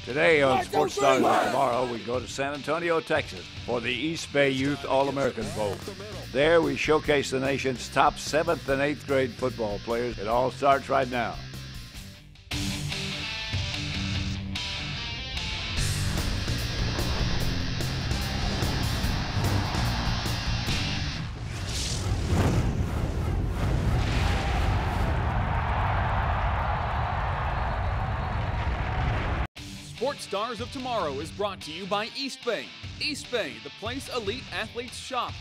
Today on Sports Stars of Tomorrow, we go to San Antonio, Texas for the Eastbay Youth All-American Bowl. There we showcase the nation's top 7th and 8th grade football players. It all starts right now. Sports Stars of Tomorrow is brought to you by Eastbay. Eastbay, the place elite athletes shop.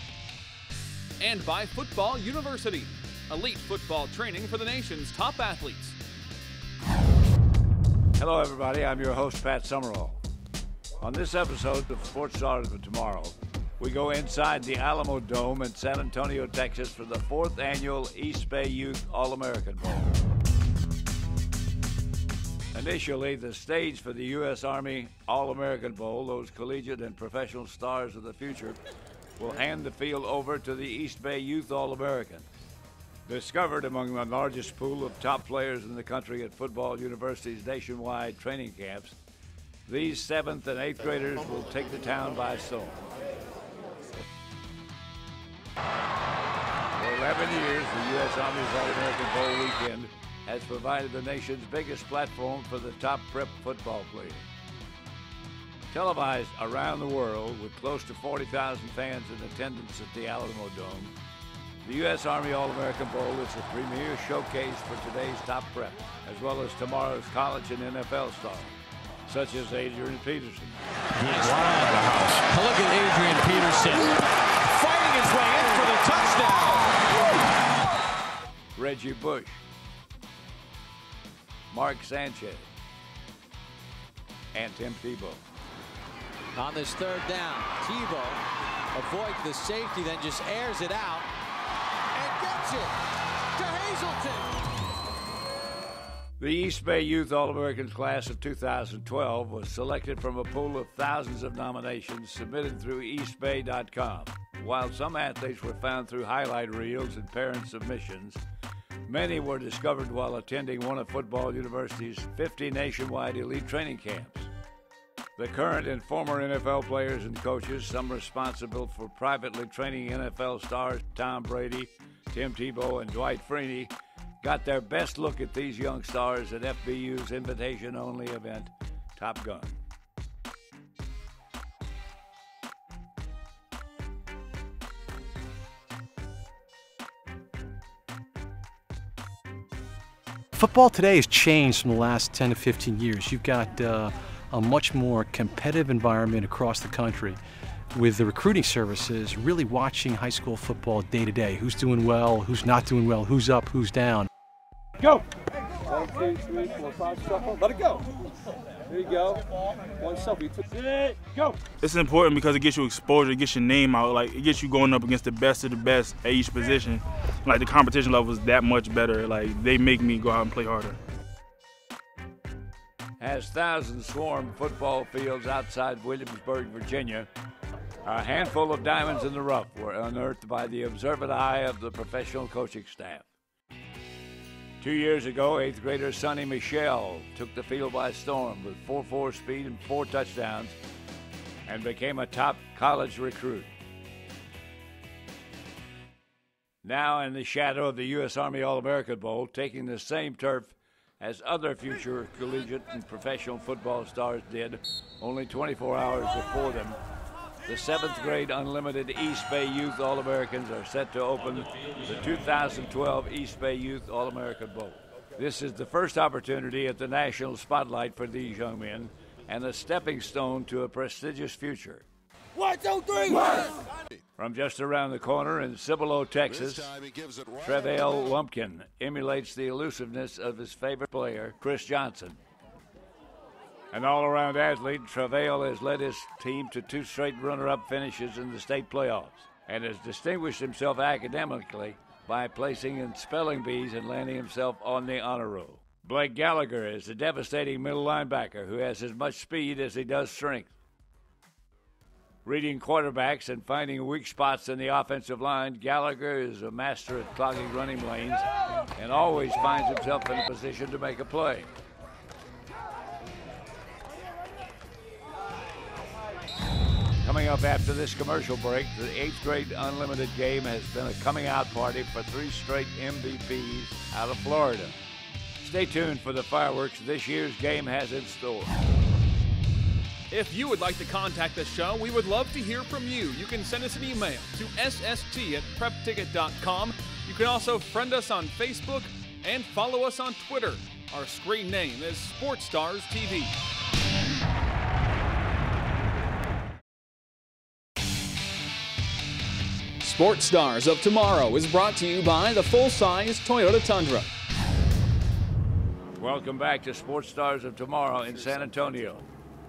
And by Football University, elite football training for the nation's top athletes. Hello everybody, I'm your host Pat Summerall. On this episode of Sports Stars of Tomorrow, we go inside the Alamodome in San Antonio, Texas for the 4th annual Eastbay Youth All-American Bowl. Initially, the stage for the U.S. Army All-American Bowl, those collegiate and professional stars of the future, will hand the field over to the Eastbay Youth All-Americans. Discovered among the largest pool of top players in the country at Football University's nationwide training camps, these 7th and 8th graders will take the town by storm. For 11 years, the U.S. Army's All-American Bowl weekend has provided the nation's biggest platform for the top prep football players. Televised around the world with close to 40,000 fans in attendance at the Alamodome, the U.S. Army All-American Bowl is the premier showcase for today's top prep, as well as tomorrow's college and NFL stars, such as Adrian Peterson. He's right out of the house. Look at Adrian Peterson fighting his way in for the touchdown. Reggie Bush, Mark Sanchez, and Tim Tebow. On this 3rd down, Tebow avoids the safety, then just airs it out and gets it to Hazelton. The Eastbay Youth All-Americans class of 2012 was selected from a pool of thousands of nominations submitted through eastbay.com. While some athletes were found through highlight reels and parent submissions, many were discovered while attending one of Football University's 50 nationwide elite training camps. The current and former NFL players and coaches, some responsible for privately training NFL stars Tom Brady, Tim Tebow, and Dwight Freeney, got their best look at these young stars at FBU's invitation-only event, Top Gun. Football today has changed from the last 10 to 15 years. You've got a much more competitive environment across the country with the recruiting services really watching high school football day to day. Who's doing well, who's not doing well, who's up, who's down. Go! 1, 2, 3, 4, 5, shuffle. Let it go. There you go. One selfie. Go! It's important because it gets you exposure, it gets your name out. Like, it gets you going up against the best of the best at each position. Like, the competition level is that much better. Like, they make me go out and play harder. As thousands swarm football fields outside Williamsburg, Virginia, a handful of diamonds in the rough were unearthed by the observant eye of the professional coaching staff. 2 years ago, 8th grader Sonny Michel took the field by storm with 4.4 speed and 4 touchdowns and became a top college recruit. Now in the shadow of the U.S. Army All-American Bowl, taking the same turf as other future collegiate and professional football stars did only 24 hours before them, the 7th grade unlimited Eastbay Youth All-Americans are set to open the 2012 Eastbay Youth All-American Bowl. This is the first opportunity at the national spotlight for these young men and a stepping stone to a prestigious future. 1, 2, 3! 1. From just around the corner in Cibolo, Texas, Trevail Lumpkin emulates the elusiveness of his favorite player, Chris Johnson. An all-around athlete, Trevail has led his team to 2 straight runner-up finishes in the state playoffs and has distinguished himself academically by placing in spelling bees and landing himself on the honor roll. Blake Gallagher is a devastating middle linebacker who has as much speed as he does strength. Reading quarterbacks and finding weak spots in the offensive line, Gallagher is a master at clogging running lanes and always finds himself in a position to make a play. up after this commercial break, the 8th grade unlimited game has been a coming out party for 3 straight MVPs out of Florida. Stay tuned for the fireworks this year's game has in store. If you would like to contact the show, we would love to hear from you. You can send us an email to sst@prepticket.com. You can also friend us on Facebook and follow us on Twitter. Our screen name is Sports Stars TV. Sports Stars of Tomorrow is brought to you by the full-size Toyota Tundra. Welcome back to Sports Stars of Tomorrow in San Antonio,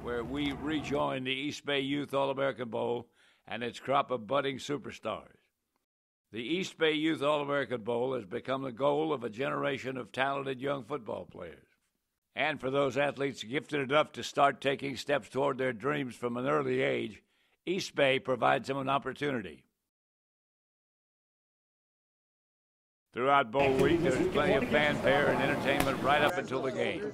where we rejoin the Eastbay Youth All-American Bowl and its crop of budding superstars. The Eastbay Youth All-American Bowl has become the goal of a generation of talented young football players. And for those athletes gifted enough to start taking steps toward their dreams from an early age, Eastbay provides them an opportunity. Throughout Bowl Week, there's plenty of fanfare and entertainment right up until the game.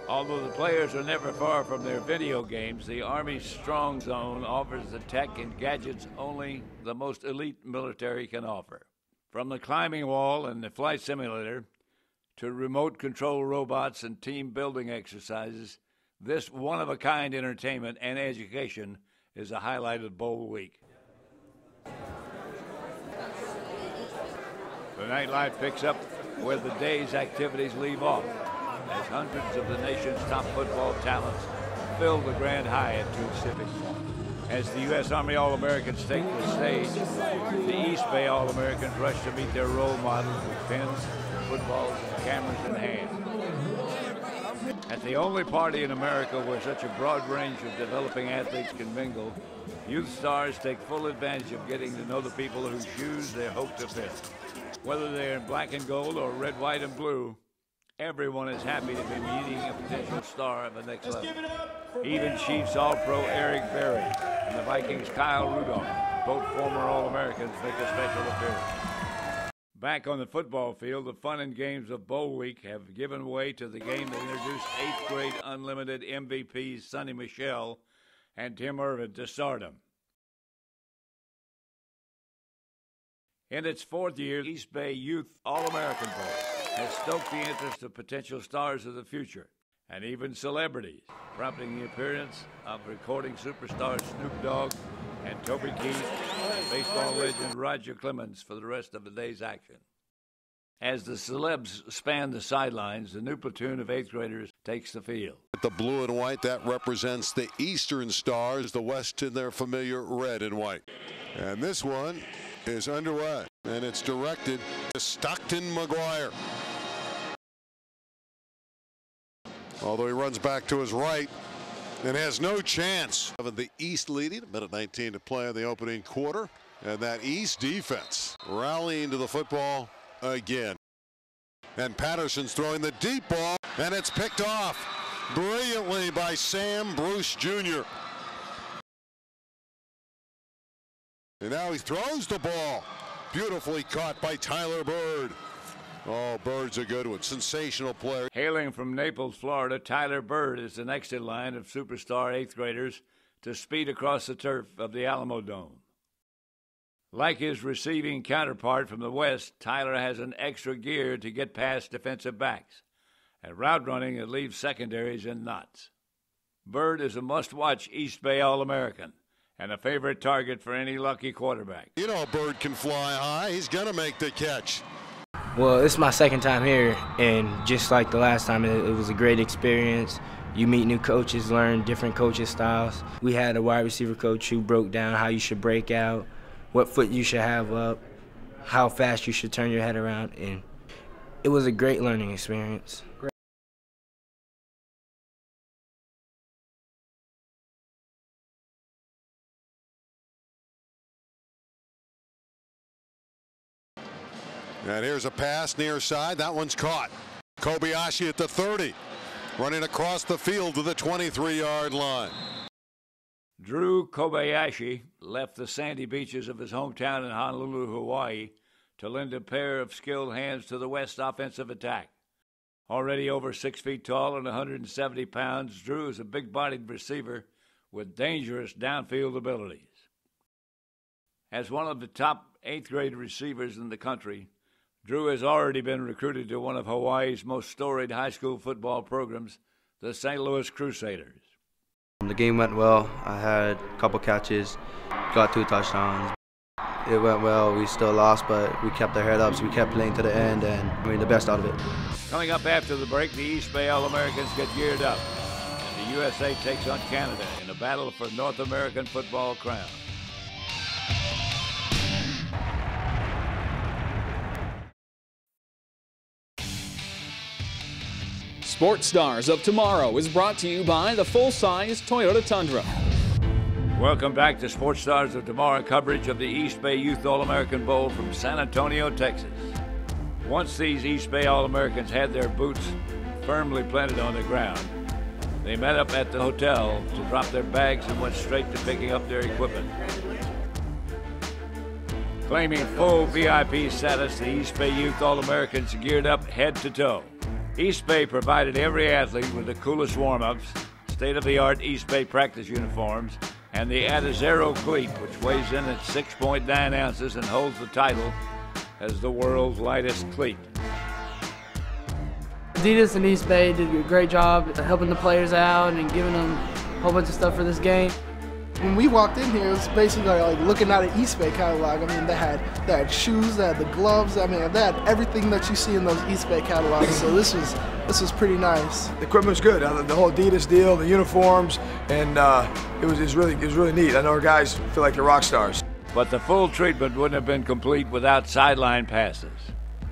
Although the players are never far from their video games, the Army's Strong Zone offers the tech and gadgets only the most elite military can offer. From the climbing wall and the flight simulator to remote control robots and team building exercises, this one-of-a-kind entertainment and education is a highlight of Bowl Week. The nightlife picks up where the day's activities leave off, as hundreds of the nation's top football talents fill the Grand Hyatt to Civic. As the U.S. Army All-Americans take the stage, the Eastbay All-Americans rush to meet their role models with pens, footballs, and cameras in hand. At the only party in America where such a broad range of developing athletes can mingle, youth stars take full advantage of getting to know the people whose shoes they hope to fit. Whether they're in black and gold or red, white, and blue, everyone is happy to be meeting a potential star of the next level. Even Chiefs All-Pro Erik and the Vikings' Kyle Rudolph, both former All-Americans, make a special appearance. Back on the football field, the fun and games of Bowl Week have given way to the game that introduced 8th grade unlimited MVPs Sonny Michel and Tim Irvin to stardom. In its 4th year, Eastbay Youth All-American Bowl has stoked the interest of potential stars of the future and even celebrities, prompting the appearance of recording superstars Snoop Dogg and Toby Keith and baseball legend Roger Clemens for the rest of the day's action. As the celebs span the sidelines, the new platoon of 8th graders takes the field. The blue and white, that represents the Eastern Stars, the West in their familiar red and white. And this one is underway, and it's directed to Stockton McGuire. Although he runs back to his right and has no chance. The East leading, 1:19 to play in the opening quarter, and that East defense rallying to the football again. And Patterson's throwing the deep ball, and it's picked off brilliantly by Sam Bruce Jr. And now he throws the ball. Beautifully caught by Tyler Bird. Oh, Bird's a good one. Sensational player. Hailing from Naples, Florida, Tyler Bird is the next in line of superstar 8th graders to speed across the turf of the Alamodome. Like his receiving counterpart from the West, Tyler has an extra gear to get past defensive backs, and route running that leaves secondaries in knots. Bird is a must-watch Eastbay All-American and a favorite target for any lucky quarterback. You know, Bird can fly high. He's going to make the catch. Well, it's my second time here, and just like the last time, it was a great experience. You meet new coaches, learn different coaching styles. We had a wide receiver coach who broke down how you should break out, what foot you should have up, how fast you should turn your head around, and it was a great learning experience. And here's a pass near side. That one's caught. Kobayashi at the 30, running across the field to the 23-yard line. Drew Kobayashi left the sandy beaches of his hometown in Honolulu, Hawaii, to lend a pair of skilled hands to the West offensive attack. Already over 6 feet tall and 170 pounds, Drew is a big-bodied receiver with dangerous downfield abilities. As one of the top 8th grade receivers in the country, Drew has already been recruited to one of Hawaii's most storied high school football programs, the St. Louis Crusaders. The game went well. I had a couple catches, got 2 touchdowns. It went well. We still lost, but we kept our head up, so we kept playing to the end and made the best out of it. Coming up after the break, the Eastbay All-Americans get geared up, and the USA takes on Canada in a battle for North American football crown. Sports Stars of Tomorrow is brought to you by the full-size Toyota Tundra. Welcome back to Sports Stars of Tomorrow, coverage of the Eastbay Youth All-American Bowl from San Antonio, Texas. Once these Eastbay All-Americans had their boots firmly planted on the ground, they met up at the hotel to drop their bags and went straight to picking up their equipment. Claiming full VIP status, the Eastbay Youth All-Americans geared up head to toe. Eastbay provided every athlete with the coolest warm-ups, state-of-the-art Eastbay practice uniforms, and the Adizero cleat, which weighs in at 6.9 ounces and holds the title as the world's lightest cleat. Adidas and Eastbay did a great job helping the players out and giving them a whole bunch of stuff for this game. When we walked in here, it was basically like looking at an Eastbay catalog. I mean, they had shoes, they had the gloves. I mean, they had everything that you see in those Eastbay catalogs. So this was pretty nice. The equipment was good. The whole Adidas deal, the uniforms, and it was really neat. I know our guys feel like they're rock stars. But the full treatment wouldn't have been complete without sideline passes.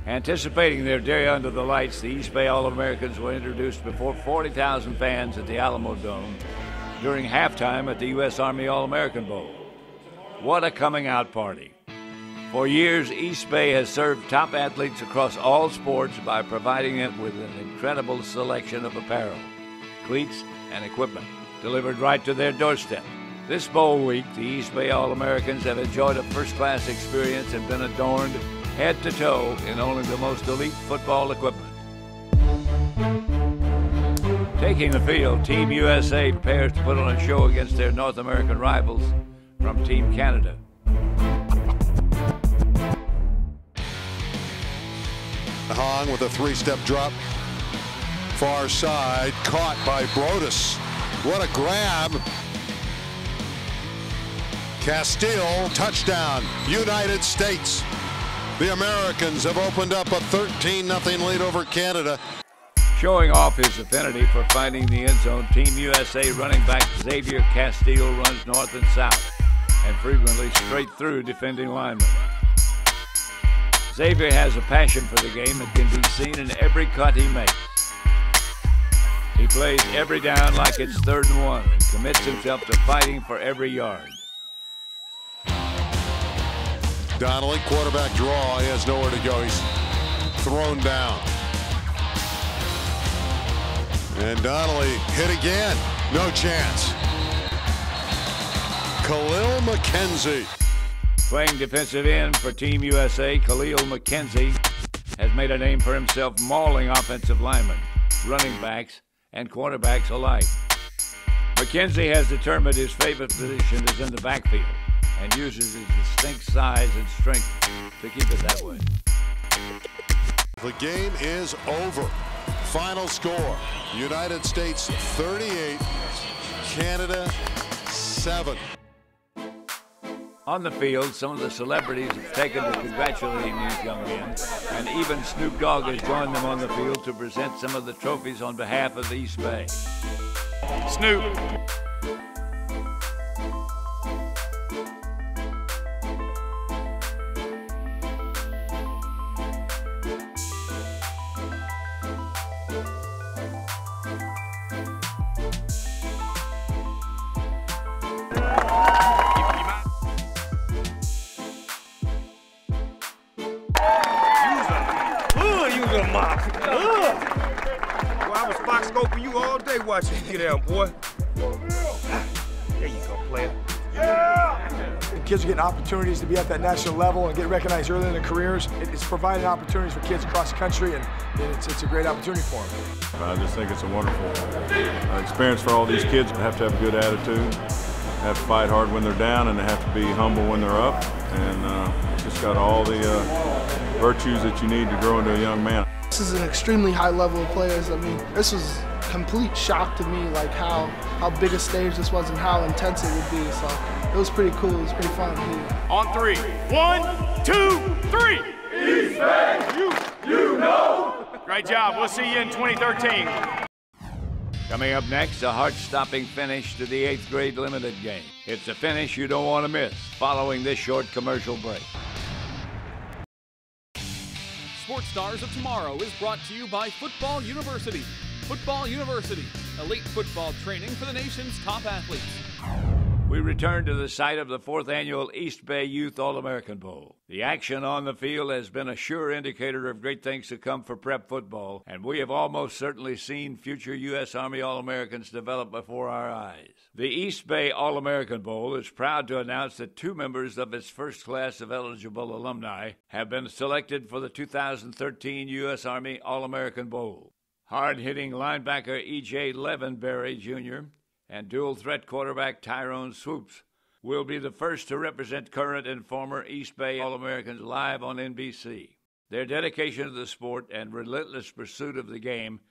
Anticipating their day under the lights, the Eastbay All-Americans were introduced before 40,000 fans at the Alamodome during halftime at the U.S. Army All-American Bowl. What a coming-out party. For years, Eastbay has served top athletes across all sports by providing them with an incredible selection of apparel, cleats, and equipment delivered right to their doorstep. This bowl week, the Eastbay All-Americans have enjoyed a first-class experience and been adorned head to toe in only the most elite football equipment. Taking the field, Team USA prepares to put on a show against their North American rivals from Team Canada. Hong with a 3-step drop. Far side, caught by Brodus. What a grab. Castile, touchdown, United States. The Americans have opened up a 13-0 lead over Canada. Showing off his affinity for finding the end zone, Team USA running back Xavier Castile runs north and south and frequently straight through defending linemen. Xavier has a passion for the game that can be seen in every cut he makes. He plays every down like it's 3rd and 1 and commits himself to fighting for every yard. Donnelly, quarterback draw. He has nowhere to go. He's thrown down. And Donnelly hit again. No chance. Khalil McKenzie. Playing defensive end for Team USA, Khalil McKenzie has made a name for himself mauling offensive linemen, running backs, and quarterbacks alike. McKenzie has determined his favorite position is in the backfield and uses his distinct size and strength to keep it that way. The game is over. Final score, United States 38, Canada 7. On the field, some of the celebrities have taken to congratulating these young men, and even Snoop Dogg has joined them on the field to present some of the trophies on behalf of the Eastbay. Snoop. Scoping you all day watching you get down, boy. There you go, player. Yeah! and kids are getting opportunities to be at that national level and get recognized early in their careers. It's providing opportunities for kids across the country, and it's a great opportunity for them. I just think it's a wonderful experience for all these kids. They have to have a good attitude, have to fight hard when they're down, and they have to be humble when they're up, and just got all the virtues that you need to grow into a young man. This is an extremely high level of players. I mean, this was complete shock to me, like how big a stage this was and how intense it would be. So it was pretty cool. It was pretty fun. On three. 1, 2, 3. Eastbay, you know. Great job. We'll see you in 2013. Coming up next, a heart-stopping finish to the 8th grade limited game. It's a finish you don't want to miss following this short commercial break. Sports Stars of Tomorrow is brought to you by Football University. Football University, elite football training for the nation's top athletes. We return to the site of the 4th annual Eastbay Youth All-American Bowl. The action on the field has been a sure indicator of great things to come for prep football, and we have almost certainly seen future U.S. Army All-Americans develop before our eyes. The Eastbay All-American Bowl is proud to announce that 2 members of its first class of eligible alumni have been selected for the 2013 U.S. Army All-American Bowl. Hard-hitting linebacker E.J. Levenberry, Jr., and dual-threat quarterback Tyrone Swoops will be the first to represent current and former Eastbay All-Americans live on NBC. Their dedication to the sport and relentless pursuit of the game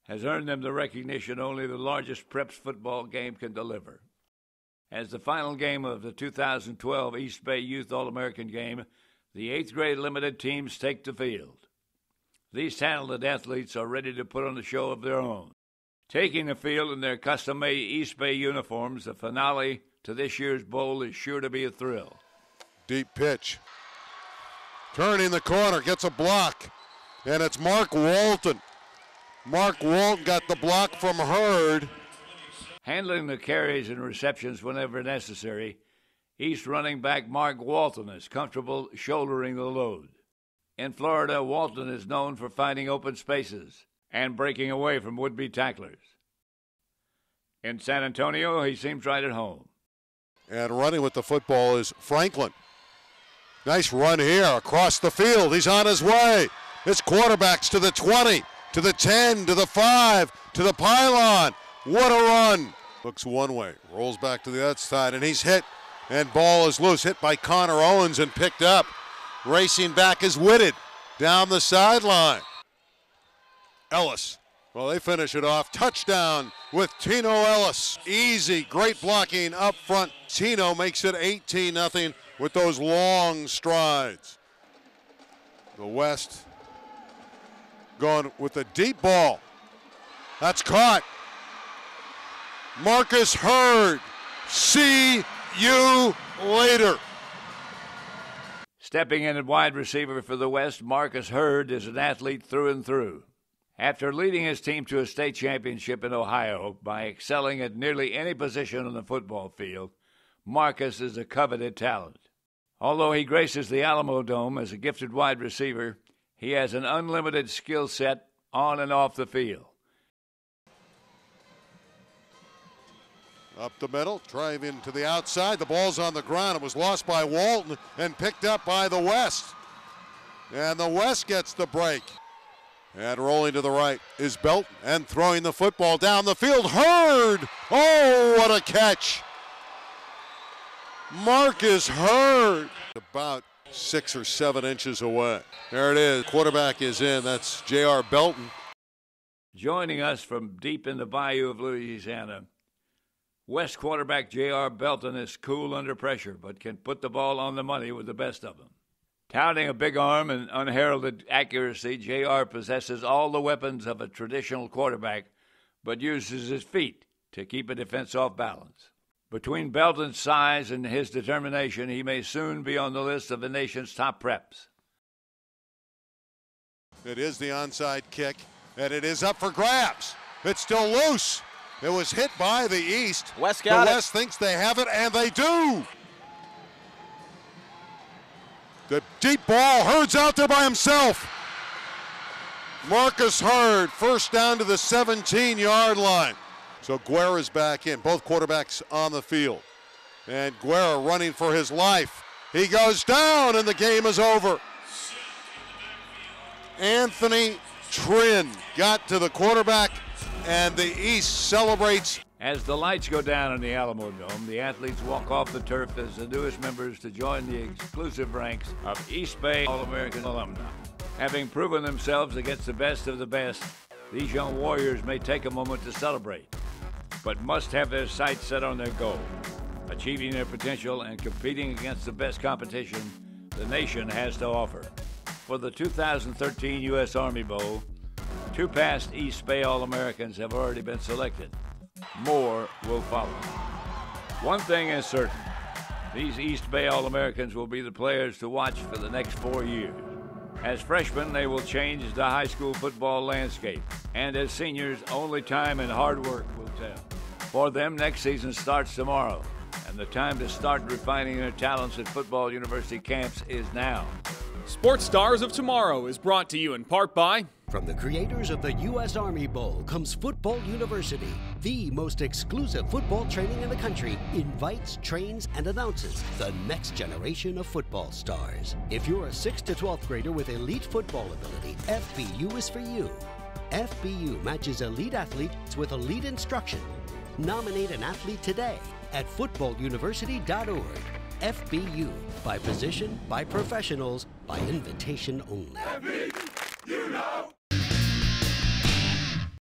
has earned them the recognition only the largest preps football game can deliver. As the final game of the 2012 Eastbay Youth All-American game, the 8th grade limited teams take the field. These talented athletes are ready to put on a show of their own. Taking the field in their custom-made Eastbay uniforms, the finale to this year's bowl is sure to be a thrill. Deep pitch. Turning the corner, gets a block, and it's Mark Walton. Mark Walton got the block from Hurd. Handling the carries and receptions whenever necessary, East running back Mark Walton is comfortable shouldering the load. In Florida, Walton is known for finding open spaces and breaking away from would-be tacklers. In San Antonio, he seems right at home. And running with the football is Franklin. Nice run here across the field. He's on his way. It's quarterbacks to the 20, to the 10, to the 5, to the pylon. What a run. Looks one way, rolls back to the other side, and he's hit. And ball is loose, hit by Connor Owens and picked up. Racing back is Whitted down the sideline. Ellis. Well, they finish it off. Touchdown with Tino Ellis. Easy, great blocking up front. Tino makes it 18-0 with those long strides. The West going with the deep ball. That's caught. Marcus Hurd. See you later. Stepping in at wide receiver for the West, Marcus Hurd is an athlete through and through. After leading his team to a state championship in Ohio by excelling at nearly any position on the football field, Marcus is a coveted talent. Although he graces the Alamodome as a gifted wide receiver, he has an unlimited skill set on and off the field. Up the middle, driving to the outside. The ball's on the ground. It was lost by Walton and picked up by the West. And the West gets the break. And rolling to the right is Belton and throwing the football down the field. Hurd! Oh, what a catch! Marcus Hurd. About 6 or 7 inches away. There it is. Quarterback is in. That's J.R. Belton. Joining us from deep in the bayou of Louisiana, West quarterback J.R. Belton is cool under pressure, but can put the ball on the money with the best of them. Touting a big arm and unheralded accuracy, J.R. possesses all the weapons of a traditional quarterback, but uses his feet to keep a defense off balance. Between Belton's size and his determination, he may soon be on the list of the nation's top preps. It is the onside kick, and it is up for grabs. It's still loose. It was hit by the East. West got the it. West thinks they have it, and they do. The deep ball, Hurd's out there by himself. Marcus Hurd, first down to the 17-yard line. So Guerra's back in, both quarterbacks on the field. And Guerra running for his life. He goes down and the game is over. Anthony Trin got to the quarterback and the East celebrates. As the lights go down in the Alamodome, the athletes walk off the turf as the newest members to join the exclusive ranks of Eastbay All-American alumni. Having proven themselves against the best of the best, these young warriors may take a moment to celebrate, but must have their sights set on their goal, achieving their potential and competing against the best competition the nation has to offer. For the 2013 U.S. Army Bowl, 2 past Eastbay All-Americans have already been selected. More will follow. One thing is certain, these Eastbay All-Americans will be the players to watch for the next 4 years. As freshmen, they will change the high school football landscape, and as seniors, only time and hard work will tell. For them, next season starts tomorrow, and the time to start refining their talents at football university camps is now. Sports Stars of Tomorrow is brought to you in part by... From the creators of the U.S. Army Bowl comes Football University, the most exclusive football training in the country, invites, trains, and announces the next generation of football stars. If you're a 6th to 12th grader with elite football ability, FBU is for you. FBU matches elite athletes with elite instruction. Nominate an athlete today at footballuniversity.org. FBU, by position, by professionals, by invitation only. FBU, you know.